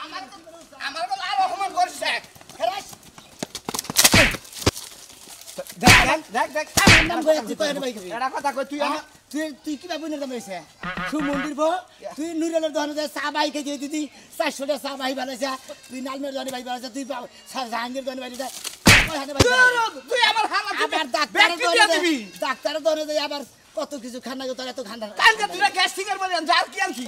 আমার বল আর অপমান করছে দেখ আমার নাম কইছি কই ভাই এটা কথা কই তুই আমার তুই কি বাবু নির্দম হইছে সুমন্দির বো তুই নুরেলের দহনে যে চা বাই কে দিদি 400 টাকা চা বাই বানাইছে তুই নালমের দহনে বাই বানাইছে তুই জাহাঙ্গীর দহনে বাই দিছে তুই আমার হালা আবার ডাক্তারের দহনে যাই আবার কত কিছু খানা গো তোর এত খান্ডা কালকে তুই গ্যাস্ট্রিকের বলে যার কি আর কি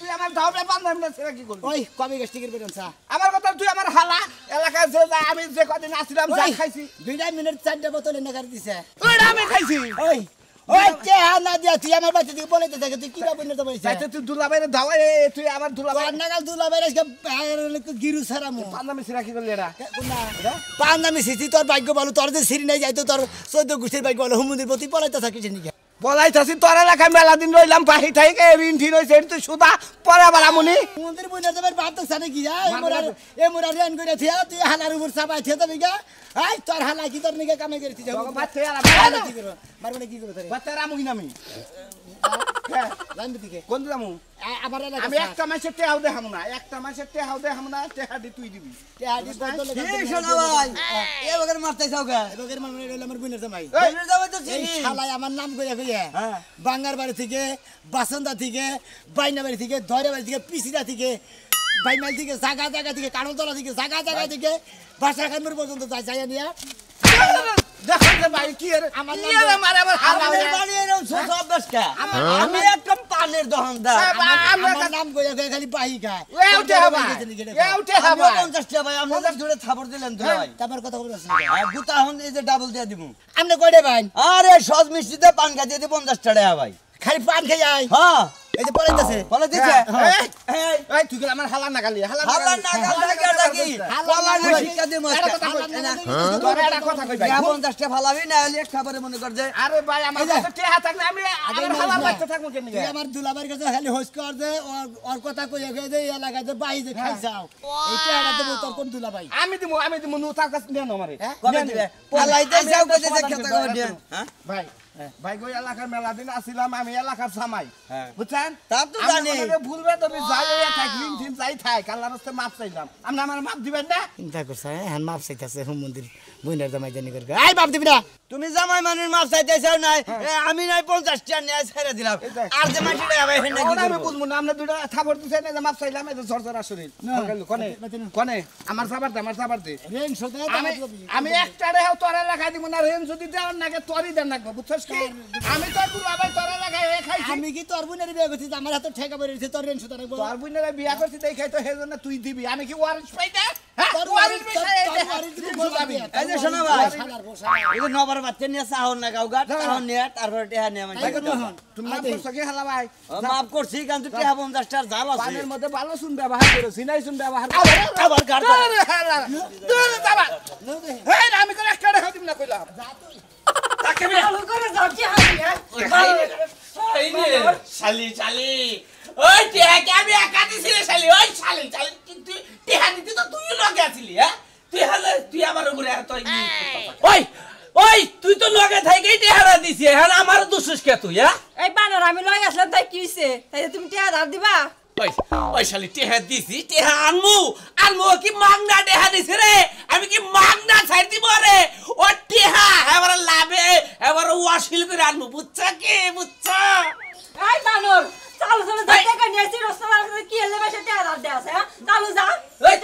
তুই আমার ধাওবে বান্ধব না সেটা কি করবি ওই কবে গ্যাস্ট্রিকের বেরন চা আমার কথা তুই আমার হালা এলাকায় যে আমি যে কদিন আসছিলাম যা খাইছি 2 মিনিট 4টা বোতল এনে গাড়ি দিছে ওইটা আমি খাইছি ওই ওই কে না দিয়া তুই আমার বাচ্চা দিকে বলেতে থাকে তুই কি বাবু নির্দম হইছে যাইতে তুই দুলাবাইরে দাওয়া তুই আমার দুলাবাই নাগাল দুলাবাইরে গিরু ছাড়ামু পান্দামি সিরা কি করলি এটা পান্দামি সিটি তোর ভাগ্য ভালো তোর যে সিঁড়ি নাই যাইতো তোর 14 গোষ্ঠীর ভাগ্য ভালো হুমুন্দির প্রতি পলাইতে থাকিস নাকি বলাইতাছি তোর এলাকায় মেলা দিন রইলাম বাহি থেকে ঋণ ঠিক হয়েছে তুই সুদা পরে আবার আমনি মন্দির বইনা যাবার বাপ তো সানে কি এ মোরা রেন করে থিয়া তুই হালার উপর চাপাই থিয়া তো নিগা আই তোর হালা কি তোর নিগা কামে করে থিয়া বাচ্চা কি করব মারবনে কি করব তোরে বাচ্চা রামু কি নামি জানবি দিকে কোন রামু আবার আমি একটা মাসের টেহাও দেখাম না একটা মাসের টেহাও দেখাম না টেহাডি তুই দিবি টেহাডি বদল এই শোনা ভাই এ বগের মারতেছ ওকে এবারে মানে রইল আমার বুইনার জামাই বুইনার জামাই তো এই চিনি শালাই আমার নাম কইয়া কইয়া বাঙ্গার বাড়ি থেকে বাসন্দা থেকে বাইনা বাড়ি থেকে ধরে বাড়ি থেকে পিছিরা থেকে বাইমাল থেকে জায়গা থেকে কানতলা থেকে জায়গা থেকে বাসা কামর পর্যন্ত যাই নিয়া দেখেন যে ভাই কি এর আমার কি এর মারে আমার হালা আমাদের বাড়ি এরকম ছোট অভ্যাসটা আমি একটা পানের দোকানদার আমার নাম কইয়া কইয়া খালি বাহি খায় এ উঠে হবে এ উঠে হবে 50 টাকা ভাই আপনি জোরে থাপড় দিলেন তো ভাই তারপর কথা বলছ গুতা হন এই যে ডাবল দিয়ে দিমু আমনে কইডে ভাই আরে সজ মিষ্টিতে পান খা দিয়ে 50 টাকা ভাই খালি পান খাই আই হ্যাঁ এই যে পড়াইতাছে বলে দিছে এই এই তুই কি আমার হালা না গালি হালা না গালা কেডা কি হালা না শিক্ষা দে মস্ত তোর একটা কথা কই ভাই 50 টাকা ফালাবি না হলে খাবারে মনে কর যে আরে ভাই আমার কাছে টেহা থাকলে আমি আমার হালা বাচ্চা থাকবো কেন তুই আমার দুলাবার কাছে খালি হোস কর দে ওর কথা কইয়া কইয়া দে এলাকায় যে বাই যে খাই যাও এইটা এটা দেব তোর কোন দুলাভাই আমি দিমু নু তার কাছে নেন আমারে কবে দিবে পলাইতে যাও কইতে যে খেতে কবে দে হ্যাঁ ভাই ভাই গো এলাকার মেলা দিন আসিলাম আমি এলাকার সামাই বুঝছেন তা তো জানি ভুলবে তুমি যাই থাকলিং দিন যাই থাক আল্লাহর রাস্তায় মাপ চাইলাম আপনি আমার মাপ দিবেন না চিন্তা করছ হ্যাঁ মাপ চাইতাছে হুম মন্দির বইনার জামাই জানি করে আই বাপ দিবি না তুমি জামাই মানুষ মাপ চাইতেছাও নাই আমি নাই 50 টাকা নিয়ে ছেড়ে দিলাম আর যে মাটিটা হবে হেন কি আমি বুঝবো না আপনি দুটো থাপড় দিছেন না মাপ চাইলাম এই ঝরঝরা শরীর কোনে আমার সাবার দে রেন সদা আমি একটা রেহাও তোরে রাখা দিব না রেন যদি দেওয়ার নাকি তোরই দেন রাখবো বুঝছস কি আমি তো তুই বাবা তোরে রাখাই খাইছি আমি কি তোর বইনার বিয়ে করছি আমার হাতে ঠেকা পড়ে রইছে তোর রেন সদা রাখবো তোর বুইনারে বিয়া করছি তাই খাই তো সেজন্য তুই দিবি আমি কি ওয়ারেন্ট পাই না তোর ওয়ারিস বলবি এই যে শোনা ভাই এই যে নবার বাচ্চা নিয়ে চাহন না গাও গাট চাহন নিয়ে তারপরে টেহা নিয়ে মানে তুমি মাফ করছো কি হালা ভাই মাফ করছি কিন্তু টেহা 50 টাকার জাল আছে পানের মধ্যে ভালো শুন ব্যবহার করো সিনাই শুন ব্যবহার আবার গাট এই আমি করে একটা রেখা দিম না কইলাম যা তুই তাকে ভালো করে যাও কি এই নে শালি ওই টেহা কে আমি একা দিছিলি শালি ওই শালি কিন্তু টেহা দিতে তো তুই লগে আছিলি হ্যাঁ তুই আমার উপরে তুই ওই তুই তো লগে থাইকেই টেহারা দিছি হ্যাঁ আমার দুসুস কে তুই হ্যাঁ এই বানর আমি লই আসলাম তাই কি হইছে তাই তুমি টিয়া ধার দিবা ওই শালি টেহা দিছি টেহা আনমু কি মাগনা টেহা দিছি রে আমি কি মাগনা ছাই দিব রে ও টেহা এবারে লাভে এবারে ওয়াশিল করে আনমু বুঝছা কি বুঝছা এই বানর চালু টাকা নিয়েছি রাস্তার কি এলে বেশি টিয়া ধার দে আছে চালু যা ওই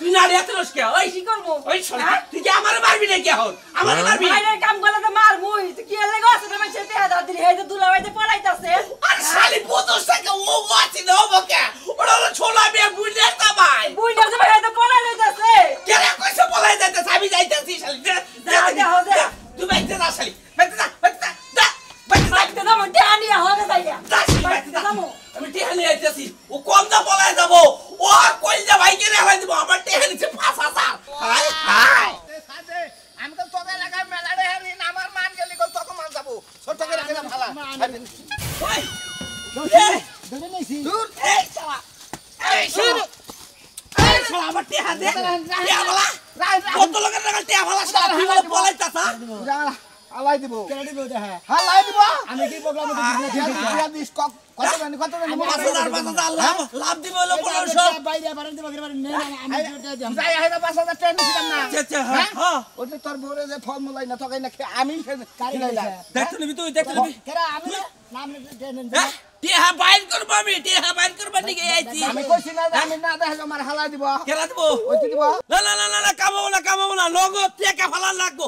তুই না রে এতরস কে ওই কি করব ওই শালি তুই কি আমারে মারবি নাকি এখন আমারে মারবি আরে কাম করলে তো মার মুই তুই কি এলে গো আছে বেশি টিয়া ধার দিলি এই যে দুলাবাইতে পড়াইতাছে আর শালি বুঝছস থেকে ও ওয়াচি দাও বকে ওরা ছোলা বিয়া বুইলে তা ভাই বুইটা যে ভাই তো পড়াই লইতাছে কে রে কইছে বলাই যাইতাছে আমি যাইতাছি শালি যা তুই বাইতে যা শালি বাইতে যা বাইতে দাও টিয়া নিয়া হবে যাইয়া বাইতে দাও আমি টেহা নিয়ে আইতাছি ও কোন দা বলাই যাব ও কই যা ভাই কে রে হই দিব আমার টেহা নিচে 5000 হাই আমি তো তোকে লাগাই মেলা রে হেন আমার মান গেলি গো তোকে মান যাব ছোট করে রাখলাম ভালা ওই ধরে নাইছি দূর এই শালা আমার টেহা দে টেহা বলা কত লোকের টাকা টেহা বলা শালা তুই বলে বলাইতাছ হালাই দিব কেন দিব দেখা হালাই দিব আমি কি প্রোগ্রামে দিছি কত জানি আমি 5,000 লাভ দিব হলো 1500 বাইরে বারান্দা বাগের বারে নেই না আমি দিতাম যাই আইরা 5,000 টাকা নিছিলাম না আচ্ছা হ্যাঁ ওই যে তোর বউরে যে ফর্মুলাই না তোকে না আমি খাইলাম দেখতে নিবি তুই দেখতে নিবি কেরা আমি নাম টেনেন হ্যাঁ টিহা বাইর করব আমি টিহা বাইর করব দিকে আইছি আমি কইছি না যে আমি না দেখালে আমার হালাই দিব কেরা দিব ওই দিব না কামাবো না নগদ টাকা ফালা লাগবো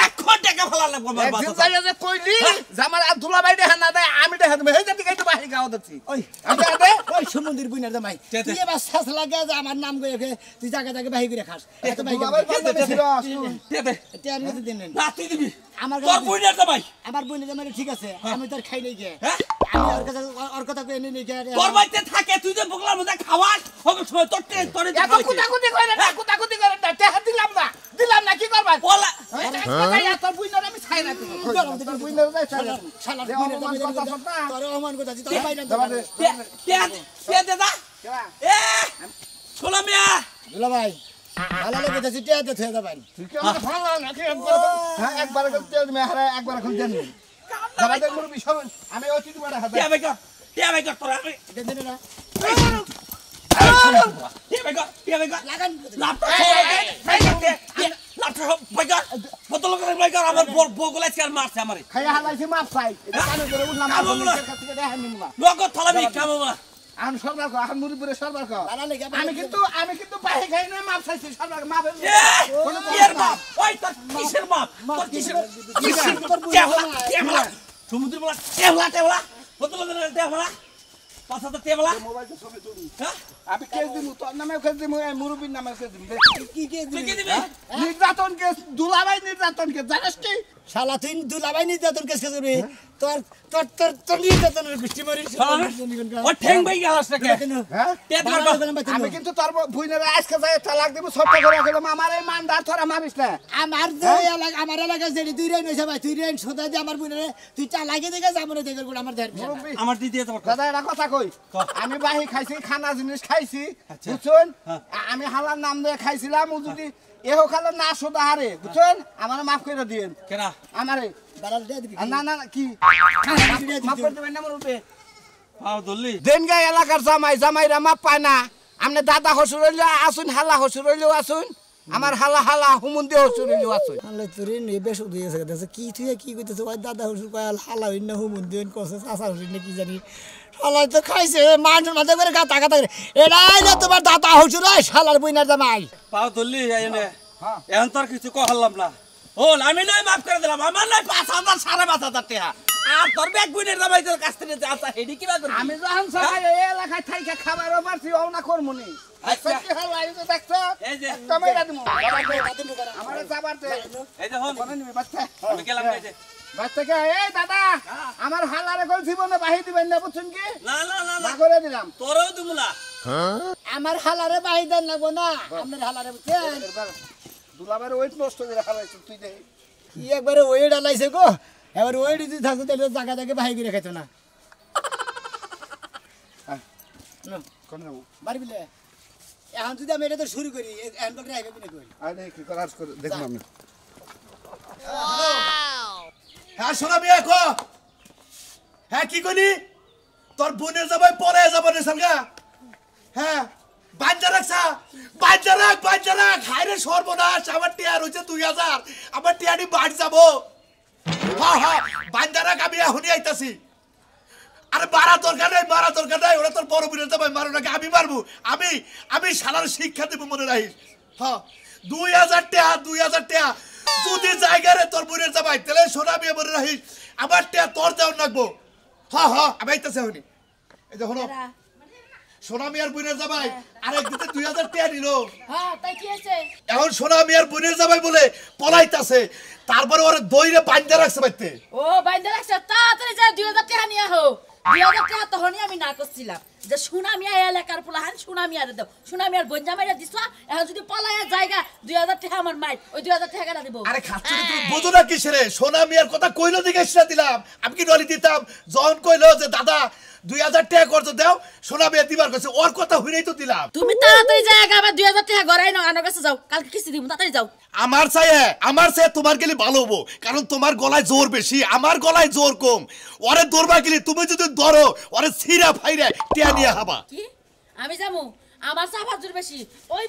1 টাকা ফালা লাগবো আমার একদিন বাবা যাইয়া যে কইলি যে আমার আব্দুল্লাহ ভাই দেখা না দেয় আমি দেখা দেব এই যে দিকে তো বাহি গাও দিচ্ছি ওই আমি দে ওই সমুদ্রের বুইনার জামাই তুই এবার শ্বাস লাগে যে আমার নাম কইকে তুই জায়গা জায়গা বাহি করে খাস এত বাহি দুলাভাই বান্ধবী ছিল দেবে এটা আমি তো দিন না তুই দিবি আমার তোর বুইনা তো ভাই আমার বুইনার জামাই ঠিক আছে আমি তোর খাই নাই গে হ্যাঁ আমি ওর কথা কই এনে নাই গে তোর বাইতে থাকে তুই যে বগলার মধ্যে খাওয়াস ওকে সময় তোরে এত কুতাকুতি করে না কুতাকুতি করে না টাকা দিলাম না কি করবা বলা তোর বুইনার আমি ছাই না তোর বুইনার যাই ছাই না শালা দে অপমান কথা সব না তোর অমান কথা তুই তোর বাইরে কে দে এ ছোলা মিয়া দুলা ভাই ভালো লাগে তো চিটিয়া দে থে ভাই তুই কি আমাকে ভালো না কি হ্যাঁ একবার করতে মে হারা একবার এখন দেন দাবাদের মুরবি সব আমি ওই চিঠি বড় হাতে টিয়া ভাই কর তোরা আমি দেন দেন না টিয়া ভাই কর লাগান আমার বগলা চেয়ার মারছে আমারে খাইয়া হালাইছি মাপ চাই এটা কানে করে উঠলাম আমার কাছ থেকে দেখা নিমু না নগদ থালামি কামাবো আম সরবার কো আম মুরবিরে সরবার কো ভালো লাগে আমি কিন্তু বাহি খাই না মাপ চাইছি সরবার মাপ এর বাপ ওই তোর কিসের বাপ তোর কিসের টেবলা সমুদ্র বলা টেবলা বদল টেবলা পাছাতে টেবলা মোবাইলটা ছবি তুলি হ্যাঁ আমি কেস দিমু তোর নামে কেস দিমু এই মুরবির নামে কেস দিমু কি কি তুই কি দিবি নির্যাতন কেস দুলাভাই নির্যাতন কেস জানিস কি শালা তুই দুলাভাই নির্যাতন কেস করবি তোর তোর তোর তোর নির্যাতনের গোষ্ঠী মারিস ও ঠ্যাং ভাই গেলাস নাকি হ্যাঁ টেট আমি কিন্তু তোর বুইনের আজকে যাই তালাক দিব ছোট করে গেলাম আমার এই মানদার তোরা মারিস না আমার যে এলাকা আমার এলাকা যেটি তুই রেন হইছে ভাই তুই রেন সোদা দি আমার বুইনে তুই চা লাগে দেখে যা মনে দেখে গুড় আমার দের মুরব্বি, আমার দিদি তোমার দাদা একটা কথা কই আমি বাহি খাইছি খানা জিনিস খাইছি বুঝছেন আমি হালার নাম দিয়ে খাইছিলাম ও যদি এও খালে না সোদা হারে বুঝছেন আমার মাফ করে দিয়েন কেনা আমারে বাড়াল দিয়ে দিবি না না কি মাফ করে দেবেন না মুরব্বি পাও দল্লি দেনগাই এলাকার জামাইরা মাপ পায় না আমনে দাদা হসুর হইলে আসুন হালা হসুর হইলেও আসুন আমার হালা হুমুন্দি হসুর হইলেও আসুন আলে তোরে নে বেশ দিয়েছে দেখছে কি তুই কি কইতেছ ওই দাদা হুসুর কয় হালা হইন না হুমুন দিন কসে চাচা হুসুর না কি জানি শালা তো খাইছে মানুষ মাথা করে গাতা গাতা করে এরাই না তোমার দাদা হুসুর ওই শালার বুইনার জামাই পাও দল্লি এনে এখন তোর কিছু কহলাম না হল আমি নয় মাফ করে দিলাম আমার নয় 5,000 5,500 টাকা আর তোর ব্যাগ বুইনের দাবাই তোর কাছ থেকে যা হেডি কি বাদ আমি যখন সবাই এই এলাকায় থাইকা খাবারও পারছি ও না করমুনি আচ্ছা। কি হাল আইছো দেখছো এই যে টমেটো দিমু আমারে যাবার দে এই যে হন কোন নিবি বাচ্চা আমি গেলাম এই যে বাচ্চা কে এই দাদা আমার হালারে কই জীবনে বাহি দিবেন না বুঝছেন কি না না করে দিলাম তোরও দিমু না আমার হালারে বাহি দেন লাগবো না আপনার হালারে বুঝছেন এবার দুলাবার ওয়েট নষ্ট করে হালাইছ তুই দে কি একবারে ওই ডালাইছে গো এবার ওই যদি থাকতো তাহলে জায়গা জায়গা বাহি করে খাইতো না কোন নেবো বাড়ি বিলে এখন যদি আমি এটা তো শুরু করি এখন তো ড্রাইভার বিলে করি আরে কি করার করে দেখব আমি হ্যাঁ শোনা বিয়ে কো হ্যাঁ কি করি তোর বোনের যাবাই পরে যাবো রে সঙ্গা হ্যাঁ বাঞ্জা রাখ হাইরে সর্বনাশ আমার টিয়ার হচ্ছে 2,000 আমার টিয়ারি বাড়ি যাবো হ্যাঁ বাঞ্জা রাখ আমি এখনই আইতাছি আরে মারা দরকার নাই ওরা তোর বড় বোনের যাবাই মারো নাকি আমি মারবো আমি সালার শিক্ষা দেবো মনে রাখিস হ্যাঁ 2,000 টাকা যদি জায়গারে তোর বোনের যাবাই তাহলে সোনা বিয়ে মনে রাখিস আমার টিয়া তোর দেওয়ার লাগবো হ্যাঁ আমি আইতাছি এখনই এই দেখো সোনা মিয়ার বোনের জামাই আরেক দিতে 2,000 টাকা নিল হ্যাঁ তাই কি হয়েছে এখন সোনা মিয়ার বোনের জামাই বলে পলাইতাছে তারপরে ওরে দইরে বাঁধতে রাখছে বাইতে ও বাইন্দা রাখছে তাড়াতাড়ি যা 2,000 টাকা নিয়ে আহো 2,000 টাকা তখনই আমি না করছিলাম যে সুনামিয়া এলাকার পোলাহান সুনামিয়ারে দাও সুনামিয়ার বঞ্জামাইরা দিছ এখন যদি পলায়া জায়গা 2,000 টাকা আমার মাই ওই 2,000 টাকা দিব আরে খাচ্ছি তুমি বোঝো না কিসেরে সোনা মিয়ার কথা কইলো দিকে এসে দিলাম আমি কি নলি দিতাম যখন কইলো যে দাদা 2000 টাকা করতে দাও সোনা বিয়া দিবার কাছে ওর কথা হইরেই তো দিলাম তুমি তাড়াতাড়ি যাও আবার 2000 টাকা গড়াই নাও আনার কাছে যাও কালকে কিস্তি দিব তাড়াতাড়ি যাও আমার চাই তোমার গেলে ভালো হবো কারণ তোমার গলায় জোর বেশি আমার গলায় জোর কম ওরে দৌড়বা গেলে তুমি যদি ধরো ওরে ছিঁড়া ফাইরা টিয়া নিয়ে হাবা কি আমি যাবো আমার চাপা জোর বেশি ওই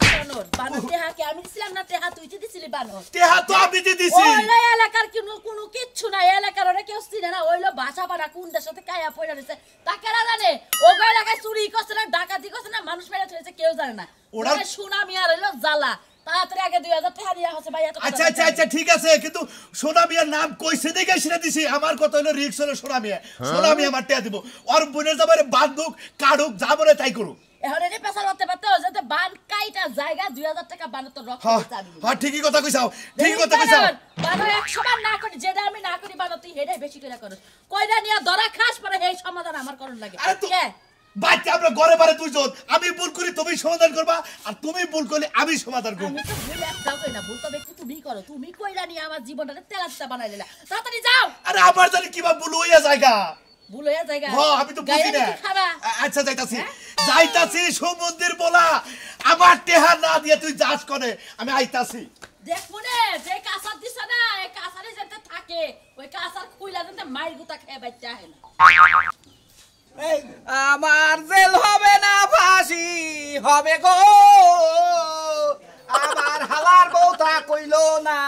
বানর টেহাকে আমি দিছিলাম না টেহা তুই দিছিলি বানর টেহা তো আমি দিছি ওইলো এলাকার কোনো কিচ্ছু নাই এলাকার ওরা কেউ চিনে না ওইলো ভাষা পাড়া কোন দেশের সাথে কায়া পয়লা দিছে তাকে না জানে ওগো এলাকায় চুরি করছে না ডাকাতি করছে না মানুষ মেরে চলেছে কেউ জানে না ওরা সুনামি আর হইলো জ্বালা তাড়াতাড়ি আগে 2000 টাকা দিয়া হচ্ছে ভাই এত আচ্ছা ঠিক আছে কিন্তু সোনা মিয়ার নাম কইছে দেখে সেটা দিছি আমার কথা হলো রিক্স হলো সোনা মিয়া আমার টাকা দিব ওর বোনের যাবারে বান্দুক কাড়ুক যা বলে তাই করুক এখন এনে পেছাল করতে পারতে যাতে বান কাইটা জায়গা 2000 টাকা বান তো রক্ত চাবি হ্যাঁ ঠিকই কথা কইছাও বান 100 বার না করি যেটা আমি না করি বান তুই হেডে বেশি করে করস কইরা নিয়া ধরা খাস পরে এই সমাধান আমার করন লাগে আরে তো বাচ্চা আমরা ঘরে বারে দুইজন আমি ভুল করি তুমি সমাধান করবা আর তুমি ভুল করলে আমি সমাধান করব আমি তো ভুল একটাও কই না ভুল তো ব্যক্তি তুমি করো তুমি কইরা নিয়া আমার জীবনটাকে তেলাচ্ছা বানাই দিলা তাড়াতাড়ি যাও আরে আমার জানি কিবা ভুল হইয়া জায়গা ভুল হইয়া জায়গা হ্যাঁ আমি তো বুঝি না আচ্ছা যাইতাছি সমুদ্রের বলা আমার টেহা না দিয়ে তুই যাস করে আমি আইতাছি দেখ মনে যে কাসার দিছ না এই কাসারে যেতে থাকে ওই কাসার খুইলা যেতে মাইর গুতা খেয়ে বাইতে আহে না আমার জেল হবে না ফাঁসি হবে গো আমার হালার বউটা কইলো না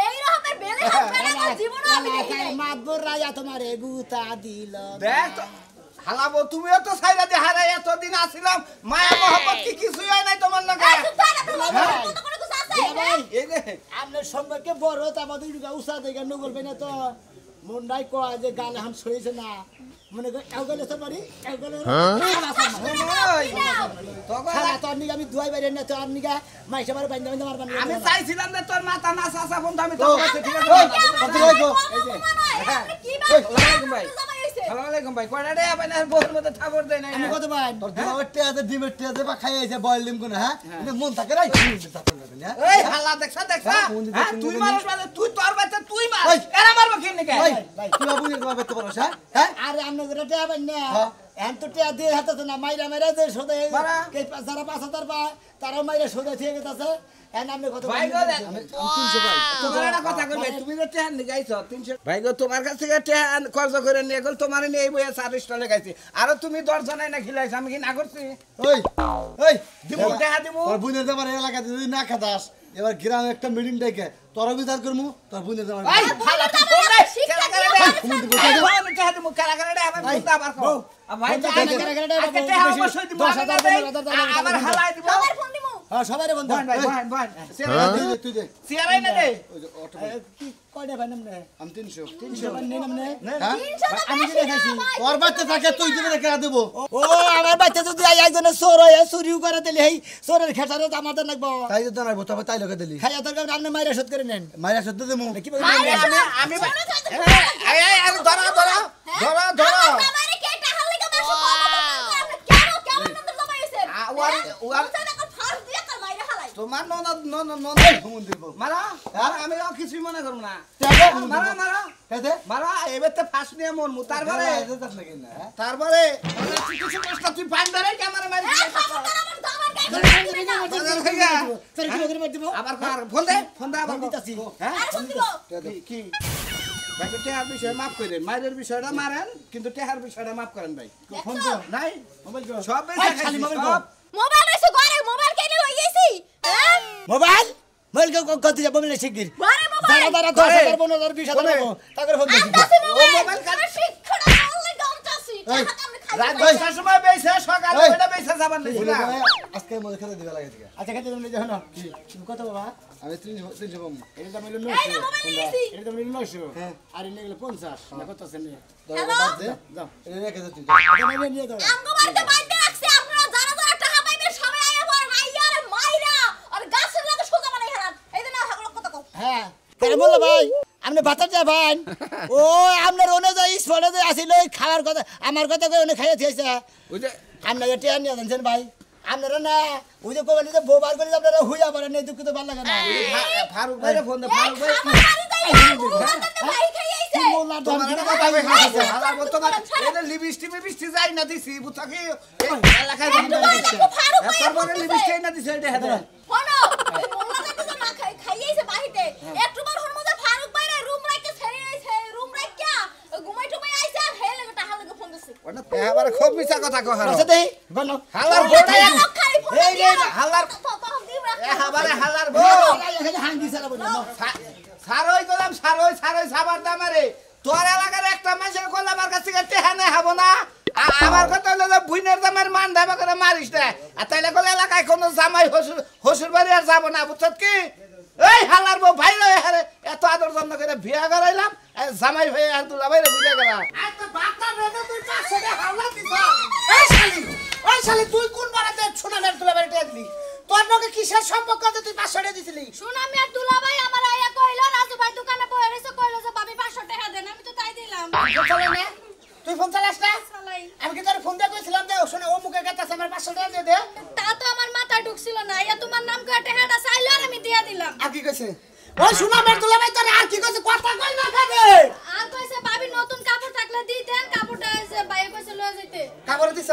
এই রকমের বেলে হাত ফেলে জীবন আমি দেখি নাই মাতবর রাজা তোমার গুতা দিল দেখ তো হালাবো তুমিও তো সাইরা দিয়ে হারাই এতদিন আসিলাম মায়া মোহব্বত কি কিছুই হয় নাই তোমার লগে এই যে আপনার সম্পর্কে বড় তা আমাদের উষা দেখে নগলবে না তো মুন্ডাই কয় যে গালে হাম সইছে না মনে কর এগলে তো পারি এগলে আমি দুয়াই বাইরে না তো আপনি গা মাইসা মারে বাইন্দা বাইন্দা মারবান আমি চাইছিলাম যে তোর মাথা না চাচা বন্ধু আমি তো ঠিক আছে আসসালামু ভাই কয়টা রে আপনি বউর মধ্যে ঠাকুর দেয় না আমি কত ভাই তোর দুলাবের টিয়াতে ডিমের টিয়াতে বা খাই আইছে বয়েল ডিম কোন হ্যাঁ কিন্তু মন থাকে রাই এই হালা দেখছ তুই মানুষ মানে তুই তোর বাচ্চা তুই মার এরা মারবো কেন নাকি ভাই তুই বাবু নিয়ে তোমার বেতে পারছ হ্যাঁ আরে আপনি যেটা টিয়া পাই না এন তো টিয়া দিয়ে হাতে না মাইরা মাইরা যে সোদে কে যারা 5000 পায় তারাও মাইরা সোদে ঠিক আছে এন আপনি কত ভাই গো আমি 300 ভাই তোমার একটা কথা কইবে তুমি যে টেহান নিগাইছো 300 ভাই গো তোমার কাছ থেকে টেহান খরচ করে নিয়ে গেল তোমার নিয়ে এই বইয়া 40 টাকা লাগাইছি আর তুমি 10 জনাই না খিলাইছ আমি কি না করছি ওই ওই দিমু টেহা দিমু তোর বুনের আমার এলাকাতে যদি না খাদাস এবার গ্রামে একটা মিটিং ডেকে তোর বিচার করমু তোর বুনের আমার ভাই ভালো তুই কোন রে কেলা করে দে ভাই আমি টেহা দিমু কেলা করে দে আমি বলতে আবার কো ভাই আজকে টেহা অবশ্যই দিমু 10,000 আবার হালাই দিমু আমার ফোন দিমু হ্যাঁ সবারে বন্ধ ভাই তুই দে সিয়ারাই না দে কি কয়টা ভাই নামনে আমি 300 300 ভাই নেই নামনে আমি কি দেখাইছি তোর বাচ্চা থাকে তুই দিবে কে দেব ও আমার বাচ্চা যদি একজনে চোর হয়ে চুরিও করে দিলে এই চোরের খেসারে আমাদের লাগবো তাই তো জানাইবো তবে তাই লগে দিলি খাইয়া দরকার আপনি মাইরা শোধ করে নেন মাইরা সত্য দেমু কি আমি এই ধরা ধরা ধরা ধরা আমারে কে টাকা লাগা মাসে আপনি কেন কেমন নন্দর জমা হইছে ওয়ার টাকা ফার্স্ট দিয়া কাল মাইরা হালাই তোমার ননদ ঘুমন দিব মারা আমি আর কিছুই মনে করব না মারা মারা কেতে মারা এবারে ফাঁস নিয়ে মন মু তারপরে তারপরে কিছু প্রশ্ন তুই পাইন ধরে ক্যামেরা মারি আবার কর ফোন দে আবার দিতাছি হ্যাঁ কি ভাই টেহার বিষয় মাফ করেন মায়ের বিষয়টা মারেন কিন্তু টেহার বিষয়টা মাফ করেন ভাই ফোন তো নাই মোবাইল সব খালি মোবাইল মোবাইল এসে ঘরে মোবাইল কেনে লই গেছি হ্যাঁ মোবাইল মোবাইল কত যাব বলে শিগগির ঘরে মোবাইল যারা 10,000 15,000 20,000 দেবো তাদের ফোন দিছি ও মোবাইল কাছে শিক্ষাটা বললে গামতাছি টাকা আমি খাই রাত 10টার সময় বেইছে সকালে ওইটা বেইছে যাবার নাই না আজকে মধ্যে খেতে দিবা লাগে থেকে আচ্ছা খেতে তুমি দেখো না তুমি কত বাবা আমি 300 কম এটা দাম হলো এই না মোবাইল নিয়েছি এটা দাম হলো 900 আর এনে গেলে 50 না কত আছে নে হ্যালো যাও এটা রেখে দে তুই এটা নিয়ে দাও আমগো বাড়িতে বাইতে রাখছি আপনারা যারা যারা টাকা পাইবে সবাই আইয়া পর আইয়া আর মাইরা আর গাছের লাগে সোজা বানাই হারান এই যে না হাগলো কত কও হ্যাঁ কেন বললো ভাই আপনি ভাতার যা ভাই ও আপনার অনুযায়ী স্পটে যে আসিল খাওয়ার কথা আমার কথা কই উনি খাইয়ে দিয়েছে ওই যে আপনাকে টিয়া নিয়ে জানছেন ভাই আপনারা না ওই যে কোবালি যে বউ বার করে আপনারা হুইয়া পারেন এই দুঃখ তো ভালো লাগে না ফারুক ভাই ফোন দে ফারুক ভাই ভাই খাইয়ে আইছে মোল্লা দম তোমার দিতে কথা কই খাইছে এই, হালার বউ তোমার ছাড়ো। এই লিপস্টিক যাই না দিছি বুঝছ কি এই এলাকায় এই, তোমার একটু ফারুক ভাইয়া তারপরে বলতেছে। লিপস্টিক না দিছে এটা হেদে শোনো, ওই মোল্লা দেখতেছো না খাইয়েছে বাহিতে। একটু বার হর মধ্যে ফারুক ভাইরা রুম রাখতে ছেড়ে আইছে, রুম রাখিয়া ঘুমাই টুমাই আইছে আর হে লাগে টাকা লাগে ফোন দিছে। ওটা এবারে খুব মিছা কথা কহ আচ্ছা দেই বলো হালার বউটা খালি ফোন এই দিয়া। হালার তখন দিম রাখ। এবারে হালার বউ এখানে হাঙ্গি সারা বলো সারই গলাম সারই সাবার দামারে তোর এলাকার একটা মাসের কল আমার কাছ থেকে টেহানে হবো না আমার কথা হলো যে বুইনের জামাইয়ের মান ধাবা করে মারিস না আর তাইলে কল এলাকায় কোনো জামাই হসুর বাড়ি আর যাবো না বুঝছ কি এই হালার বউ ভাই রয়ে হারে এত আদর যত্ন করে বিয়া করাইলাম জামাই হয়ে আর তুলা বাইরে বুঝে গেলাম ওই শালি তুই কোন বাড়াতে সোনামের তুলা বাড়িতে আসলি তোর নকে কিসের সম্পর্ক আছে তুই 500 টাকা দিছিলি সুনামি আর দুলা ভাই আমার আয়া কইলো রাজু ভাই দোকানে বসে রইছে কইলো যে ভাবি 500 টাকা দেন আমি তো তাই দিলাম। চলে না তুই ফোন চালাস না শালাই আমি কি তোর ফোন দিয়ে কইছিলাম যে শোনা ও মুখে কাছে আমার 500 টাকা দিয়ে দে তা তো আমার মাথায় ঢুকছিল না ইয়া তোমার নাম করে টাকাটা চাইলো আর আমি দিয়া দিলাম। আর কি কইছে ওই সোনামের তুলা ভাই তোর আর কি কইছে কথা কই না কাছে আর কইছে ভাবি নতুন কাপড় থাকলে দি দেন কাপড়টা যে ভাই কইছে লয়ে যেতে। কাপড় দিছ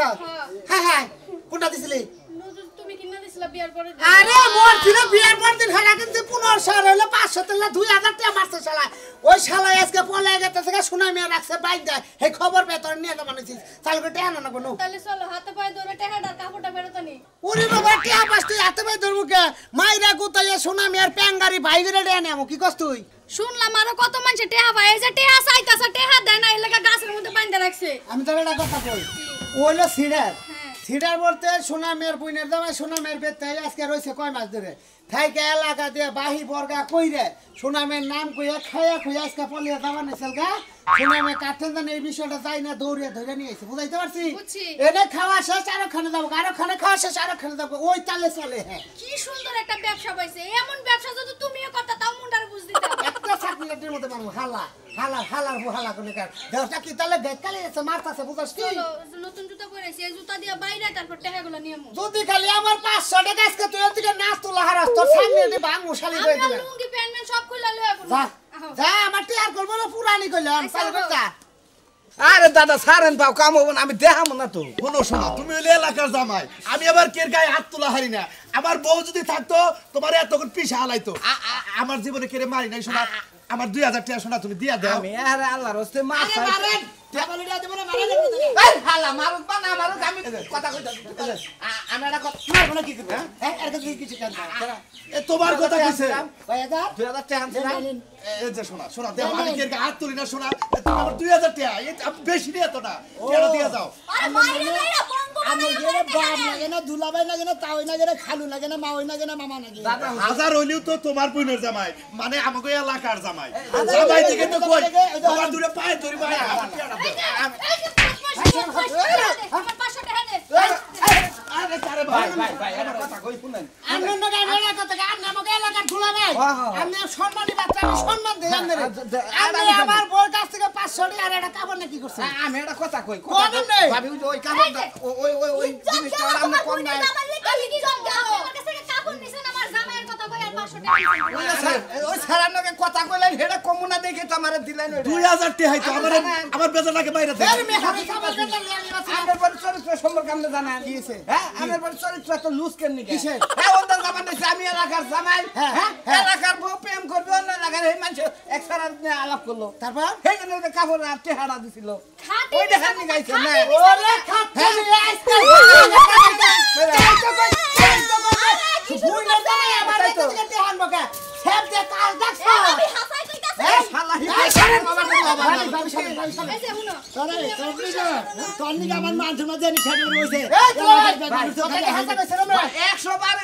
হ্যাঁ হ্যাঁ কোনটা দিছিলি নতুন তুমি কিনা দিছিলা বিয়ার পরে। আরে মোর ছিল বিয়ার পর দিন হারা কিন্তু 1500 হইলো 500 তেলা 2000 টাকা মারছে শালা ওই শালা আজকে পলে গেছে সোনামি রাখছে বাইক দেয় এই খবর পে তোর নিয়ে যাবানিছিস তাহলে কই টাকা না কোনো তাহলে চলো হাতে পায়ে ধরে টাকাটা কাপড়টা ফেরত নি। ওরে বাবা টিয়া পাস তুই হাতে পাই ধরবো কে মাইরা গুতাইয়া সোনামি আর প্যাঙ্গারি ভাই গরে দেয়া নেমো কি কস তুই শুনলাম আরো কত মানুষ টেহা ভাই এই যে টেহা চাইতাছে টেহা দেয় না এলাকা গাছের মধ্যে বাইন্ধা রাখছে। আমি তোর একটা কথা কই ও হলো সিডার সিডার বলতে সোনামের বুইনের জামাই সোনামের বেতে আজকে রইছে কয় মাস ধরে থাইকে এলাকা দিয়ে বাহি বর্গা কইরে সোনামের নাম কইয়া খাইয়া খুইয়া আজকে পলিয়া যাবা নেছিল গা সোনামে কাটেন জানে এই বিষয়টা যাই না দৌড়ে ধরে নিয়ে এসে বুঝাইতে পারছি বুঝছি। এনে খাওয়া শেষ আরো খানে যাবো আরো খানে খাওয়া শেষ আরো খানে যাবো ওই তালে চলে হ্যাঁ কি সুন্দর একটা ব্যবসা পাইছে এমন ব্যবসা যদি তুমিও করতে তাও মুন্ডার বুঝ দিতে। একটা সার্কুলেটের মধ্যে মারবো হালা হালা হালার হালা করে কার দেহটা কি তালে বেকালে এসে মারতাছে বুঝাস কি চলো নতুন জুতা পরেছি এই জুতা দিয়ে বাইরে তারপর টাকাগুলো নিয়ে মু। যদি খালি আমার 500 টাকা আজকে তুই ওদিকে না তোলা হারাস তোর সামনে এনে বাং মশালি করে আমরা দিবে লুঙ্গি প্যান্ট সব খুলে লয়ে যা যা আমার টিয়ার করবো না পুরানি কইলাম চাল কর যা আরে দাদা সারেন পাও কাম হবো না আমি দেখাবো না তো শোনো শোনো তুমি হইলে এলাকার জামাই আমি আবার কের গায়ে হাত তোলা হারি না আমার বউ যদি থাকতো তোমার এতক্ষণ পিছা হালাইতো আমার জীবনে কেড়ে মারি নাই শোনা আমার 2000 টাকা শোনা তুমি দিয়া দাও আমি আরে আল্লাহর হস্তে মাছ আরে মারেন টেবলে দিয়া দেব না মারেন এই হালা মারুক বা না মারুক আমি কথা কইতাছি আমি একটা কথা মারবো না কি করব হ্যাঁ এর কাছে কিছু কাজ না এ তোমার কথা কইছে ভাই এটা 2000 টাকা আনছিলাম এই যে শোনা শোনা দেও আমি কের গায়ে হাত তুলি না শোনা তুমি আমার 2000 টাকা এই বেশি নিয়ে তো না কেন দিয়া যাও আরে বাইরে বাইরে বঙ্গ আমার গেরে বাপ লাগে না দুলাভাই লাগে না তাওই লাগে না খালু লাগে না মাওই লাগে না মামা লাগে হাজার হইলেও তো তোমার বোনের জামাই মানে আমাকে এলাকার জামাই জামাই দিকে তো কই তোমার দূরে পায়ে ধরি ভাই আমার টাকাটা দাও। আমার 500 টাকা দে। আরে আরে ভাই ভাই ভাই একটা কথা কই শুনেন আমি নগা এলাকা থেকে আমি আমাকে এলাকার দুলাভাই আমি সম্মানী বাচ্চা আমি সম্মান দেই আমি আমার বউর কাছ থেকে 500 টাকা আর একটা কাপড় না কি করছে আমি একটা কথা কই কোন নেই ভাবি ওই কাপড়টা ওই জিনিসটা আমরা কম নাই ওই সারানোকে কথা কইলেন হেডা কমুনা দেখে তো আমারে দিলেন 2000 টাকা হইতো আমার বেজাটাকে বাইরে দেন আমার পর চরিত্র সম্পর্কে আপনি জানেন কি হইছে হ্যাঁ আমার পর চরিত্র তো লুজ কেন নি কিসে হ্যাঁ ওদের জামান দিছে আমি এলাকার জামাই হ্যাঁ এলাকার বউ প্রেম করবে অন্য এলাকার এই মানুষ একসারা নিয়ে আলাপ করলো তারপর সেই জন্য ওদের কাপড় আর টেহারা দিছিল ওই দেখান নি গাইছে না ওরে খাচ্ছে আজকে বুই না জামাই আমার কাছ থেকে টেহান বকা সব যে কাল দেখছ শালা আমার মান সম্মান জানি সামনে রয়েছে 100 বার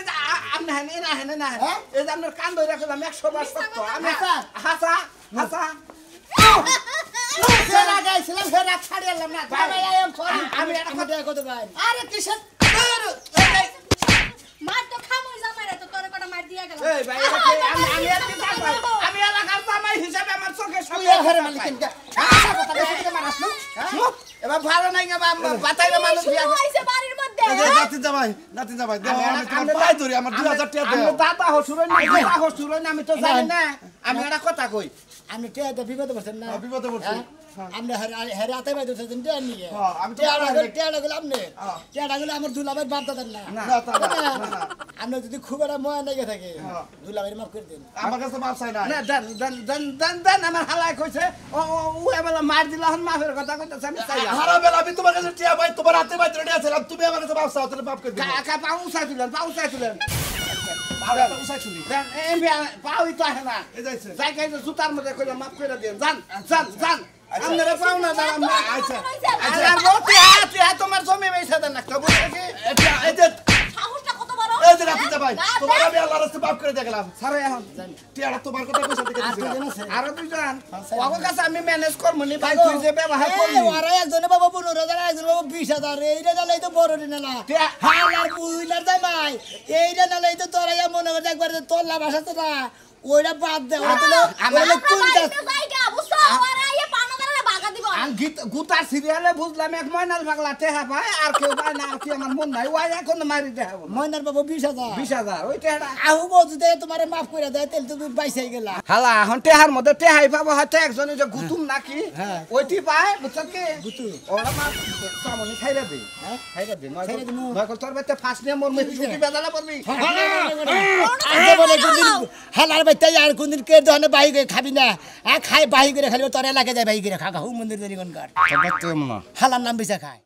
আপনি হেনে না হেনে না এই যে আপনার কান ধরে রাখলাম 100 বার সত্য আমি হাসা হাসা সেরা গাইছিলাম সেরা ছাড়িলাম না জামাই আইম সরি আমি একটা কথা কত ভাই আরে কিসের মার তো খামই জামাইরা তো তোরে কটা মার দিয়া গেল। এই ভাই আমি এলাকার জামাই হিসাবে আমার চোখে সব ঘরে মালিক আশা কথা বেশি মারাস না এবার ভালো নাই বাতাইলে মানুষ বিয়া করে। হইছে বাড়ির মধ্যে নাতিন জামাই দাও আমি তোমার পায়ে ধরি আমার 2000 টাকা আমি দাও দাদা হসুর আমি তো জানি না আমি একটা কথা কই আপনি টিয়া তো বিপদে পড়ছেন না বিপদে পড়ছি। হ্যাঁ? আপনি হেরে হাতে বাইতে ধরছেন টিয়া নিয়ে হ্যাঁ, আমি তো টিয়াটা পারি। গেলে আপনি টিয়াটা গেলে আমার দুলাভাই বাপ দাদার না না, তা না। আপনি যদি খুব একটা ময়া লেগে থাকে দুলাভাই মাফ করে দিন আমার কাছে মাপ চাই না না দেন আমার হালাই কইছে ও এবেলা মার দিলা হন মাফের কথা কইতাছে আমি চাইলাম হারা বেলা আমি তোমার কাছে টিয়া ভাই তোমার হাতে বাইতে রেডি আছিলাম তুমি আমার কাছে মাপ চাও তাহলে মাপ করে দিবো পাউ উসাই তুলেন উসাই ছুরি দেন এমবি পাউই তো আহে না এই যাইছে যাই কাই জুতার মধ্যে কইলা মাফ করে দেন জান আপনারা পাও না দাঁড়ান আচ্ছা আর বলতে হাতে তোমার জমি বেচা দেন একটা বুঝছে কি এই যে সাহসটা কত বড় এই যে রাতে ভাই তোমার আমি আল্লাহর রাস্তায় মাপ করে দেখলাম সারে এখন টিয়াটা তোমার কথা কইছে দেখে আর দিছিলাম দুজন আছে আরো দুইজন ওগো কাছে আমি ম্যানেজ করব নি ভাই তুই যে ব্যবহার করলি ওরা একজনে বাবা 15,000 একজন বাবা 20,000 এইটা নালে তো বড় দিন না টিয়া- হালার বুইলার জামাই এইটা নালে তো তোরা মনে করে একবার তোর লাভ আসা তো না ওইটা বাদ দে ওরা তো ওরা কোনটা জায়গা বুঝছো ওরা এই পানো করে বাগা দিব আন গুতার সিরিয়ালে বুঝলাম এক ময়নাল পাগলা টেহা পায় আর কেউ পায় না আর কি আমার মন নাই ওই এখন মারি দেখাবো ময়নার বাবা 20,000 20,000 ওই টেহাটা আহু বলতে দে তোমারে মাফ করে দেয় তেল তুমি বাইসাই গেলা হালা এখন টেহার মধ্যে টেহাই পাবো হয়তো একজনে যে গুতুম নাকি হ্যাঁ। ওইটি পায় বুঝছ কি গুতু। ওরা মা সামনে খাইরা দে হ্যাঁ? খাইরা দে খাইরা দিমু। নয় তোর বেতে ফার্স্ট নিয়ে মোর মেয়ে ছুটি বেদালা বলবি আগে বলে কোনদিন হালার বাইতে আর কোনদিন কে দহনে বাহি করে খাবি না খাই বাহি করে খালি তোর এলাকায় যায় বাহি করে খা খা হু মন্দির দেরি কোন কার হালার নাম বেচা খায়